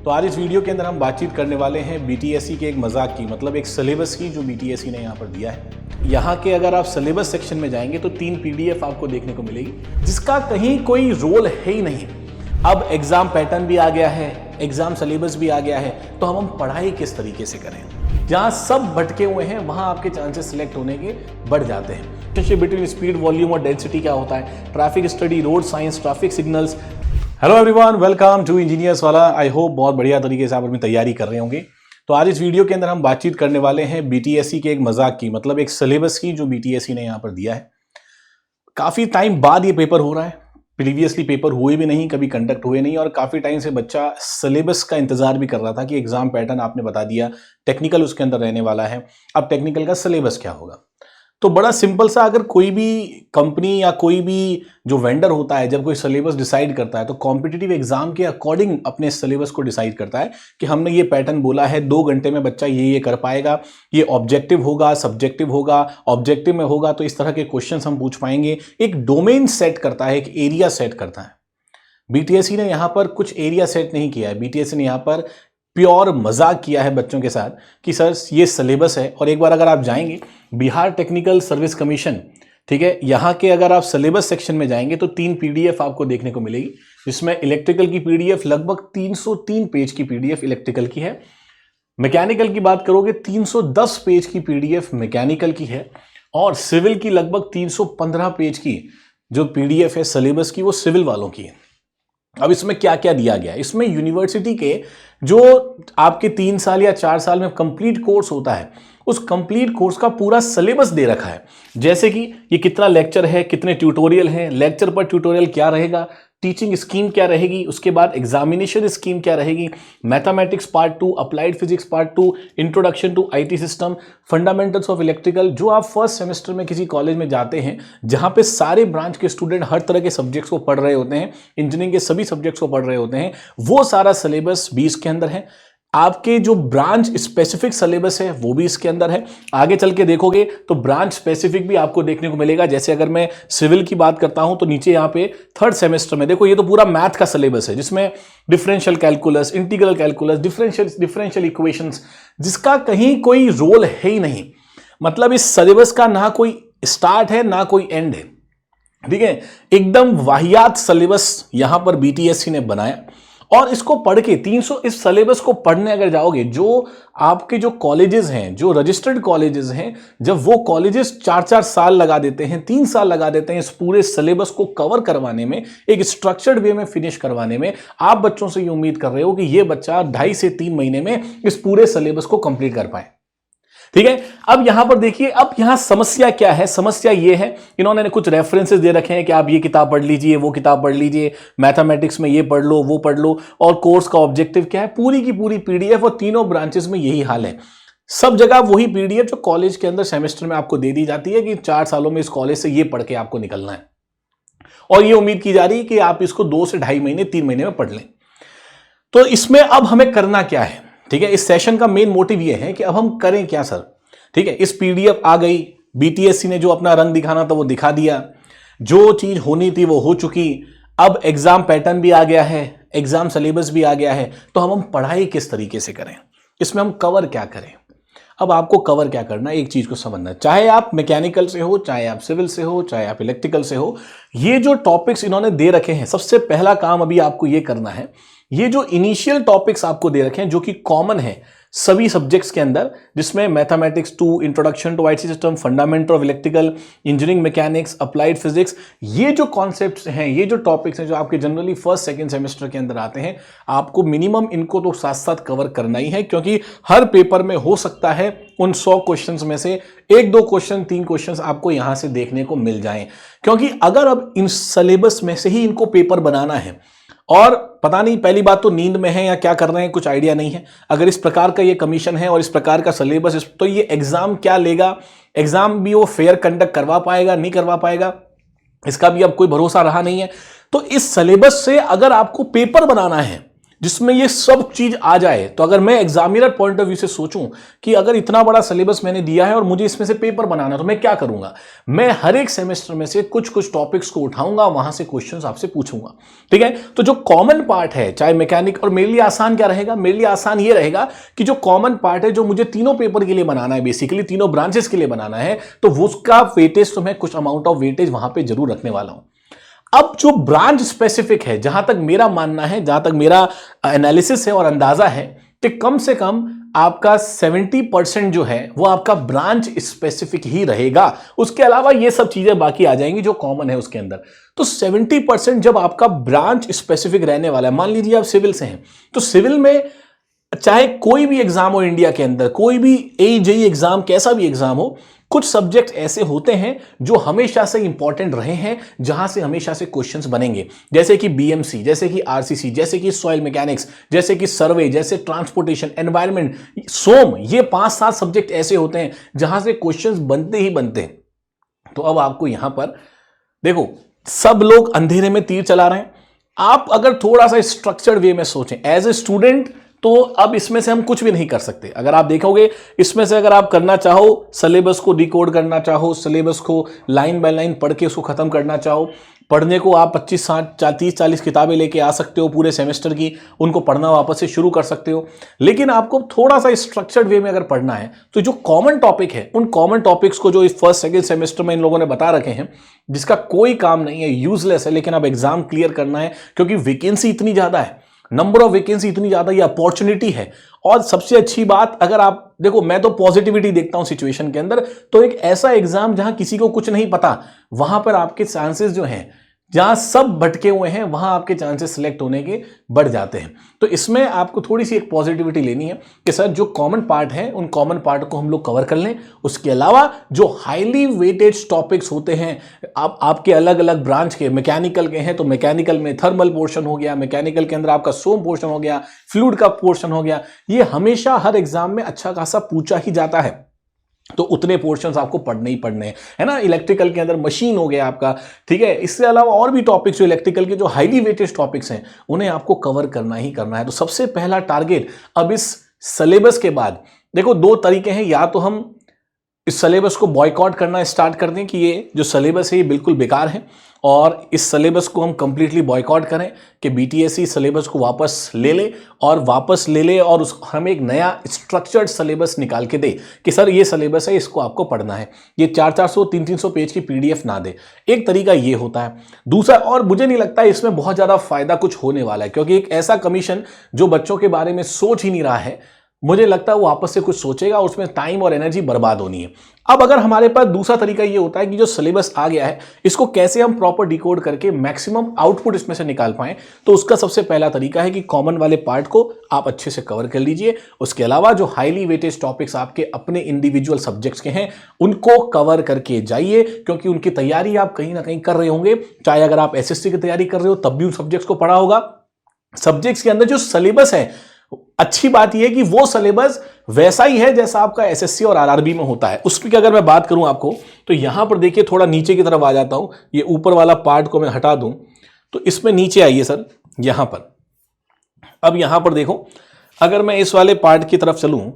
तो आज इस वीडियो के अंदर हम बातचीत करने वाले हैं बीटीएससी के एक मजाक की, मतलब एक सिलेबस की जो बीटीएससी ने यहाँ पर दिया है। यहाँ के अगर आप सिलेबस सेक्शन में जाएंगे तो 3 पीडीएफ आपको देखने को मिलेगी जिसका कहीं कोई रोल है ही नहीं। अब एग्जाम पैटर्न भी आ गया है, एग्जाम सिलेबस भी आ गया है, तो हम पढ़ाई किस तरीके से करें। जहाँ सब भटके हुए हैं वहाँ आपके चांसेस सिलेक्ट होने के बढ़ जाते हैं। रिलेशनशिप बिटवीन स्पीड, वॉल्यूम और डेंसिटी क्या होता है, traffic study, road science, traffic signals. Hello everyone, welcome to engineers वाला। आई होप बहुत बढ़िया तरीके से आप अपनी तैयारी कर रहे होंगे। तो आज इस वीडियो के अंदर हम बातचीत करने वाले हैं बीटीएससी के एक मजाक की, मतलब एक सिलेबस की जो बीटीएससी ने यहाँ पर दिया है। काफी टाइम बाद ये पेपर हो रहा है, प्रीवियसली पेपर हुए भी नहीं, कभी कंडक्ट हुए नहीं, और काफी टाइम से बच्चा सिलेबस का इंतजार भी कर रहा था कि एग्जाम पैटर्न आपने बता दिया, टेक्निकल उसके अंदर रहने वाला है, अब टेक्निकल का सिलेबस क्या होगा। तो बड़ा सिंपल सा, अगर कोई भी कंपनी या कोई भी जो वेंडर होता है जब कोई सिलेबस डिसाइड करता है तो कॉम्पिटिटिव एग्जाम के अकॉर्डिंग अपने सिलेबस को डिसाइड करता है कि हमने ये पैटर्न बोला है, 2 घंटे में बच्चा ये कर पाएगा, ये ऑब्जेक्टिव होगा, सब्जेक्टिव होगा, ऑब्जेक्टिव में होगा तो इस तरह के क्वेश्चंस हम पूछ पाएंगे। एक डोमेन सेट करता है, एक एरिया सेट करता है। बीटीएससी ने यहाँ पर कुछ एरिया सेट नहीं किया है, बीटीएससी ने यहाँ पर प्योर मजाक किया है बच्चों के साथ कि सर ये सिलेबस है। और एक बार अगर आप जाएंगे बिहार टेक्निकल सर्विस कमीशन, ठीक है, यहाँ के अगर आप सिलेबस सेक्शन में जाएंगे तो 3 पीडीएफ आपको देखने को मिलेगी, जिसमें इलेक्ट्रिकल की पीडीएफ लगभग 303 पेज की पीडीएफ इलेक्ट्रिकल की है। मैकेनिकल की बात करोगे 310 पेज की पीडीएफ मैकेनिकल की है, और सिविल की लगभग 315 पेज की जो पीडीएफ है सिलेबस की वो सिविल वालों की है। अब इसमें क्या क्या दिया गया है, इसमें यूनिवर्सिटी के जो आपके 3 साल या 4 साल में कंप्लीट कोर्स होता है उस कंप्लीट कोर्स का पूरा सिलेबस दे रखा है। जैसे कि ये कितना लेक्चर है, कितने ट्यूटोरियल हैं, लेक्चर पर ट्यूटोरियल क्या रहेगा, टीचिंग स्कीम क्या रहेगी, उसके बाद एग्जामिनेशन स्कीम क्या रहेगी, mathematics part 2, applied physics part 2, introduction to IT system, fundamentals of electrical. जो आप फर्स्ट सेमेस्टर में किसी कॉलेज में जाते हैं जहां पे सारे ब्रांच के स्टूडेंट हर तरह के सब्जेक्ट्स को पढ़ रहे होते हैं, इंजीनियरिंग के सभी सब्जेक्ट्स को पढ़ रहे होते हैं, वो सारा सिलेबस भी इसके अंदर है। आपके जो ब्रांच स्पेसिफिक सिलेबस है वो भी इसके अंदर है। आगे चल के देखोगे तो ब्रांच स्पेसिफिक भी आपको देखने को मिलेगा। जैसे अगर मैं सिविल की बात करता हूं तो नीचे यहां पे 3rd सेमेस्टर में देखो, ये तो पूरा मैथ का सिलेबस है जिसमें differential calculus, integral calculus, differential equations, जिसका कहीं कोई रोल है ही नहीं। मतलब इस सिलेबस का ना कोई स्टार्ट है ना कोई एंड है, ठीक है। एकदम वाहियात सिलेबस यहां पर बीटीएससी ने बनाया, और इसको पढ़ के 300 इस सिलेबस को पढ़ने अगर जाओगे, जो आपके जो कॉलेजेस हैं, जो रजिस्टर्ड कॉलेजेस हैं, जब वो कॉलेजेस 4-4 साल लगा देते हैं, 3 साल लगा देते हैं इस पूरे सिलेबस को कवर करवाने में, एक स्ट्रक्चर्ड वे में फिनिश करवाने में, आप बच्चों से ये उम्मीद कर रहे हो कि ये बच्चा 2.5 से 3 महीने में इस पूरे सिलेबस को कंप्लीट कर पाए, ठीक है। अब यहां पर देखिए, अब यहां समस्या क्या है। समस्या यह है, इन्होंने कुछ रेफरेंसेस दे रखे हैं कि आप ये किताब पढ़ लीजिए, वो किताब पढ़ लीजिए, मैथमेटिक्स में ये पढ़ लो, वो पढ़ लो, और कोर्स का ऑब्जेक्टिव क्या है, पूरी की पूरी पीडीएफ, और तीनों ब्रांचेस में यही हाल है। सब जगह वही पीडीएफ जो कॉलेज के अंदर सेमेस्टर में आपको दे दी जाती है कि 4 सालों में इस कॉलेज से ये पढ़ के आपको निकलना है, और ये उम्मीद की जा रही है कि आप इसको 2 से 2.5 महीने 3 महीने में पढ़ लें। तो इसमें अब हमें करना क्या है, ठीक है। इस सेशन का मेन मोटिव यह है कि अब हम करें क्या सर, ठीक है। इस पीडीएफ आ गई, बीटीएससी ने जो अपना रंग दिखाना था वो दिखा दिया, जो चीज होनी थी वो हो चुकी, अब एग्जाम पैटर्न भी आ गया है, एग्जाम सिलेबस भी आ गया है, तो हम पढ़ाई किस तरीके से करें, इसमें हम कवर क्या करें। अब आपको कवर क्या करना है, एक चीज को समझना है, चाहे आप मैकेनिकल से हो, चाहे आप सिविल से हो, चाहे आप इलेक्ट्रिकल से हो, ये जो टॉपिक्स इन्होंने दे रखे हैं, सबसे पहला काम अभी आपको ये करना है, ये जो इनिशियल टॉपिक्स आपको दे रखे हैं जो कि कॉमन है सभी सब्जेक्ट्स के अंदर, जिसमें mathematics 2, introduction to IT system, fundamental of electrical, engineering mechanics, applied physics, ये जो कॉन्सेप्ट्स हैं, ये जो टॉपिक्स हैं जो आपके जनरली 1st, 2nd सेमेस्टर के अंदर आते हैं, आपको मिनिमम इनको तो साथ साथ कवर करना ही है, क्योंकि हर पेपर में हो सकता है उन 100 क्वेश्चंस में से 1-2 क्वेश्चन, 3 क्वेश्चंस आपको यहां से देखने को मिल जाएं। क्योंकि अगर अब इन सिलेबस में से ही इनको पेपर बनाना है, और पता नहीं, पहली बात तो नींद में है या क्या कर रहे हैं, कुछ आइडिया नहीं है। अगर इस प्रकार का ये कमीशन है और इस प्रकार का सिलेबस, तो ये एग्जाम क्या लेगा, एग्जाम भी वो फेयर कंडक्ट करवा पाएगा, नहीं करवा पाएगा, इसका भी अब कोई भरोसा रहा नहीं है। तो इस सिलेबस से अगर आपको पेपर बनाना है जिसमें ये सब चीज आ जाए। तो अगर मैं एग्जामिनर पॉइंट ऑफ व्यू से सोचूं कि अगर इतना बड़ा सिलेबस मैंने दिया है और मुझे इसमें से पेपर बनाना, तो मैं क्या करूंगा, मैं हर एक सेमेस्टर में से कुछ कुछ टॉपिक्स को उठाऊंगा, वहां से क्वेश्चंस आपसे पूछूंगा, ठीक है। तो जो कॉमन पार्ट है, चाहे मैकेनिक, और मेरे लिए आसान क्या रहेगा, मेरे लिए आसान ये रहेगा कि जो कॉमन पार्ट है, जो मुझे तीनों पेपर के लिए बनाना है, बेसिकली तीनों ब्रांचेस के लिए बनाना है, तो उसका वेटेज तो मैं कुछ अमाउंट ऑफ वेटेज वहां पे जरूर रखने वाला हूं। अब जो ब्रांच स्पेसिफिक है, जहां तक मेरा मानना है, जहां तक मेरा एनालिसिस है और अंदाजा है कि कम से कम आपका 70% जो है वो आपका ब्रांच स्पेसिफिक ही रहेगा। उसके अलावा ये सब चीजें बाकी आ जाएंगी जो कॉमन है उसके अंदर। तो 70% जब आपका ब्रांच स्पेसिफिक रहने वाला है, मान लीजिए आप सिविल से हैं, तो सिविल में चाहे कोई भी एग्जाम हो इंडिया के अंदर, कोई भी AJE एग्जाम, कैसा भी एग्जाम हो, कुछ सब्जेक्ट ऐसे होते हैं जो हमेशा से इंपॉर्टेंट रहे हैं, जहां से हमेशा से क्वेश्चंस बनेंगे, जैसे कि BMC, जैसे कि RCC, जैसे कि सॉइल मैकेनिक्स, जैसे कि सर्वे, जैसे ट्रांसपोर्टेशन, एनवायरमेंट, सोम। ये 5-7 सब्जेक्ट ऐसे होते हैं जहां से क्वेश्चंस बनते ही बनते हैं। तो अब आपको यहां पर देखो, सब लोग अंधेरे में तीर चला रहे हैं, आप अगर थोड़ा सा स्ट्रक्चर्ड वे में सोचें एज ए स्टूडेंट, तो अब इसमें से हम कुछ भी नहीं कर सकते। अगर आप देखोगे, इसमें से अगर आप करना चाहो, सिलेबस को डिकोड करना चाहो, सिलेबस को लाइन बाय लाइन पढ़ के उसको खत्म करना चाहो, पढ़ने को आप 25-30-40 किताबें लेके आ सकते हो पूरे सेमेस्टर की, उनको पढ़ना वापस से शुरू कर सकते हो। लेकिन आपको थोड़ा सा स्ट्रक्चर्ड वे में अगर पढ़ना है, तो जो कॉमन टॉपिक है, उन कॉमन टॉपिक्स को जो इस फर्स्ट सेकंड सेमेस्टर में इन लोगों ने बता रखे हैं, जिसका कोई काम नहीं है, यूजलेस है, लेकिन अब एग्जाम क्लियर करना है, क्योंकि वैकेंसी इतनी ज्यादा है, नंबर ऑफ वैकेंसी इतनी ज्यादा, ये अपॉर्चुनिटी है। और सबसे अच्छी बात, अगर आप देखो, मैं तो पॉजिटिविटी देखता हूं सिचुएशन के अंदर, तो एक ऐसा एग्जाम जहां किसी को कुछ नहीं पता, वहां पर आपके चांसेस जो हैं, जहां सब भटके हुए हैं, वहां आपके चांसेस सिलेक्ट होने के बढ़ जाते हैं। तो इसमें आपको थोड़ी सी एक पॉजिटिविटी लेनी है कि सर जो कॉमन पार्ट है, उन कॉमन पार्ट को हम लोग कवर कर लें। उसके अलावा जो हाईली वेटेड टॉपिक्स होते हैं, आपके अलग अलग ब्रांच के, मैकेनिकल के हैं तो मैकेनिकल में थर्मल पोर्शन हो गया, मैकेनिकल के अंदर आपका सोम पोर्शन हो गया, फ्लूइड का पोर्शन हो गया, ये हमेशा हर एग्जाम में अच्छा खासा पूछा ही जाता है। तो उतने पोर्शंस आपको पढ़ने ही पढ़ने हैं, है ना। इलेक्ट्रिकल के अंदर मशीन हो गया आपका, ठीक है। इसके अलावा और भी टॉपिक्स जो इलेक्ट्रिकल के जो हाईली वेटेड टॉपिक्स हैं, उन्हें आपको कवर करना ही करना है। तो सबसे पहला टारगेट अब इस सिलेबस के बाद, देखो 2 तरीके हैं, या तो हम इस सिलेबस को बॉयकॉट करना स्टार्ट कर दें कि ये जो सिलेबस है ये बिल्कुल बेकार है, और इस सिलेबस को हम कंप्लीटली बॉयकॉट करें कि BTSC सिलेबस को वापस ले ले, और हम एक नया स्ट्रक्चर्ड सिलेबस निकाल के दे कि सर ये सिलेबस है, इसको आपको पढ़ना है, ये 400-400 300-300 पेज की PDF ना दे। एक तरीका ये होता है। दूसरा, और मुझे नहीं लगता इसमें बहुत ज़्यादा फायदा कुछ होने वाला है, क्योंकि एक ऐसा कमीशन जो बच्चों के बारे में सोच ही नहीं रहा है, मुझे लगता है वो आपस से कुछ सोचेगा, उसमें टाइम और एनर्जी बर्बाद होनी है। अब अगर हमारे पास दूसरा तरीका ये होता है कि जो सिलेबस आ गया है, इसको कैसे हम प्रॉपर डिकोड करके मैक्सिमम आउटपुट इसमें से निकाल पाएं, तो उसका सबसे पहला तरीका है कि कॉमन वाले पार्ट को आप अच्छे से कवर कर लीजिए। उसके अलावा जो हाईली वेटेज टॉपिक्स आपके अपने इंडिविजुअल सब्जेक्ट्स के हैं, उनको कवर करके जाइए, क्योंकि उनकी तैयारी आप कहीं ना कहीं कर रहे होंगे। चाहे अगर आप SSC की तैयारी कर रहे हो, तब भी उन सब्जेक्ट्स को पढ़ा होगा। सब्जेक्ट्स के अंदर जो सिलेबस है, अच्छी बात यह है कि वो सिलेबस वैसा ही है जैसा आपका SSC और RRB में होता है। उसकी अगर मैं बात करूं आपको, तो यहां पर देखिए, थोड़ा नीचे की तरफ आ जाता हूं, ये ऊपर वाला पार्ट को मैं हटा दूं, तो इसमें नीचे आइए सर, यहां पर। अब यहां पर देखो, अगर मैं इस वाले पार्ट की तरफ चलूं,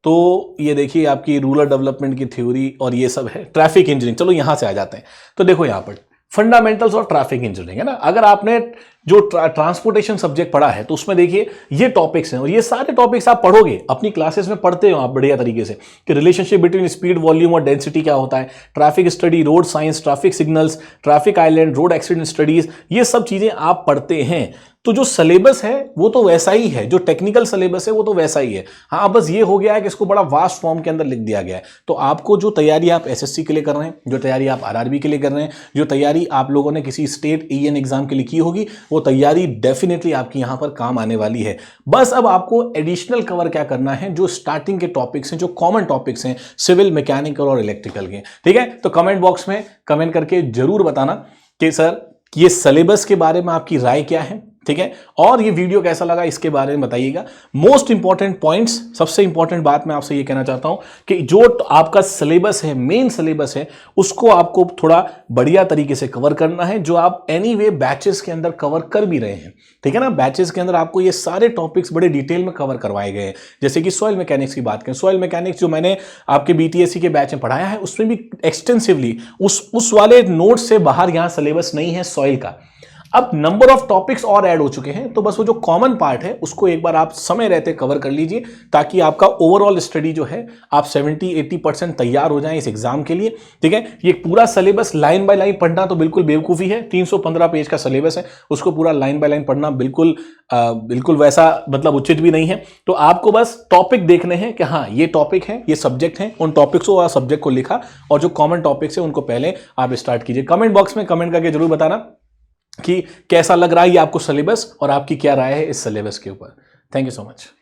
तो ये देखिए आपकी रूरल डेवलपमेंट की थ्योरी और ये सब है, ट्रैफिक इंजीनियरिंग। चलो यहां से आ जाते हैं। तो देखो यहां पर फंडामेंटल्स और ट्रैफिक इंजीनियरिंग है ना। अगर आपने जो ट्रांसपोर्टेशन सब्जेक्ट पढ़ा है, तो उसमें देखिए ये टॉपिक्स हैं, और ये सारे टॉपिक्स आप पढ़ोगे, अपनी क्लासेस में पढ़ते हो आप बढ़िया तरीके से, कि रिलेशनशिप बिटवीन स्पीड, वॉल्यूम और डेंसिटी क्या होता है, traffic study, road science, traffic signals, traffic island, road accident studies, ये सब चीजें आप पढ़ते हैं। तो जो सिलेबस है वो तो वैसा ही है, जो टेक्निकल सिलेबस है वो तो वैसा ही है। हाँ, बस ये हो गया है कि इसको बड़ा वास्ट फॉर्म के अंदर लिख दिया गया है। तो आपको जो तैयारी आप SSC के लिए कर रहे हैं, जो तैयारी आप RRB के लिए कर रहे हैं, जो तैयारी आप लोगों ने किसी स्टेट EN एग्जाम के लिए की होगी, वो तैयारी डेफिनेटली आपकी यहां पर काम आने वाली है। बस अब आपको एडिशनल कवर क्या करना है, जो स्टार्टिंग के टॉपिक्स हैं, जो कॉमन टॉपिक्स हैं, सिविल, मैकेनिकल और इलेक्ट्रिकल के। ठीक है, तो कमेंट बॉक्स में कमेंट करके जरूर बताना कि सर ये सिलेबस के बारे में आपकी राय क्या है, ठीक है। और ये वीडियो कैसा लगा इसके बारे में बताइएगा। मोस्ट इंपॉर्टेंट पॉइंट्स, सबसे इंपॉर्टेंट बात मैं आपसे ये कहना चाहता हूं कि जो आपका सिलेबस है, मेन सिलेबस है, उसको आपको थोड़ा बढ़िया तरीके से कवर करना है, जो आप एनीवे बैचेस के अंदर कवर कर भी रहे हैं, ठीक है ना। बैचेस के अंदर आपको ये सारे टॉपिक्स बड़े डिटेल में कवर करवाए गए हैं। जैसे कि सॉइल मैकेनिक्स की बात करें, सॉइल मैकेनिक्स जो मैंने आपके बीटीएससी के बैच में पढ़ाया है, उसमें भी एक्सटेंसिवली उस वाले नोट से बाहर यहां सिलेबस नहीं है सॉइल का। अब नंबर ऑफ टॉपिक्स और ऐड हो चुके हैं, तो बस वो जो कॉमन पार्ट है उसको एक बार आप समय रहते कवर कर लीजिए, ताकि आपका ओवरऑल स्टडी जो है आप 70-80% तैयार हो जाएं इस एग्जाम के लिए, ठीक है। ये पूरा सिलेबस लाइन बाय लाइन पढ़ना तो बिल्कुल बेवकूफ़ी है। 315 पेज का सिलेबस है, उसको पूरा लाइन बाय लाइन पढ़ना बिल्कुल वैसा मतलब उचित भी नहीं है। तो आपको बस टॉपिक देखने हैं कि हाँ ये टॉपिक है, ये सब्जेक्ट है, उन टॉपिक्स को सब्जेक्ट को लिखा, और जो कॉमन टॉपिक्स है उनको पहले आप स्टार्ट कीजिए। कमेंट बॉक्स में कमेंट करके जरूर बताना कि कैसा लग रहा है ये आपको सिलेबस, और आपकी क्या राय है इस सिलेबस के ऊपर। Thank you so much.